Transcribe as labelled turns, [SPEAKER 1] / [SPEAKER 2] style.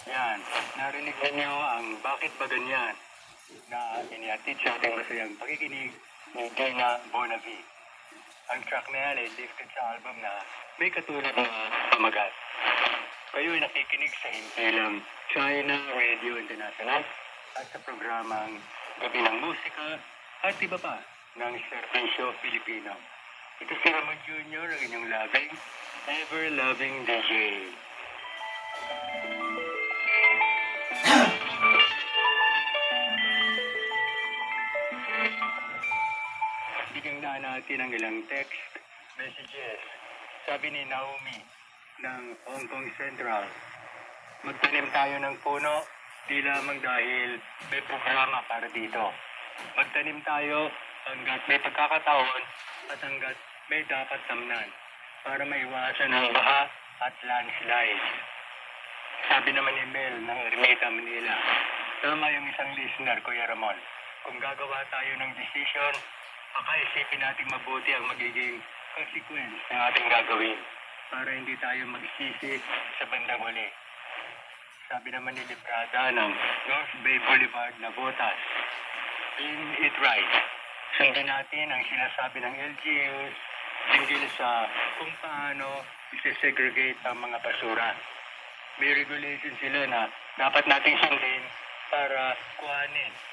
[SPEAKER 1] Yan, narinig ninyo ang Bakit Ba Ganyan na inihatid sa ating masayang pakikinig ni Dana Bonavi. Ang track na yan ay lifted sa album na may katulad na pamagat. Kayo ay nakikinig sa himpilang China Radio International at sa programang Gabi ng Musika at iba pa ng Serbisyo Filipino. Ito si Ramon Jr., ang inyong labing, ever-loving DJ. Bigyan na natin ang ilang text messages. Sabi ni Naomi ng Hong Kong Central, magtanim tayo ng puno, di lamang dahil may programa para dito. Magtanim tayo hanggat may pagkakataon at hanggat may dapat tamnan para maiwasan ang baha at landslide. Sabi naman ni Mel ng Ermita, Manila, tama yung isang listener, Kuya Ramon. Kung gagawa tayo ng decision, pakaisipin natin mabuti ang magiging consequence ng ating gagawin para hindi tayo magsisi sa bandang huli. Sabi naman ni Librada ng North Bay Boulevard na Botas, doing it right. Sundan natin ang sinasabi ng LGUs tungkol sa kung paano isesegregate ang mga basura. May regulation sila na dapat nating sundin para kuhanin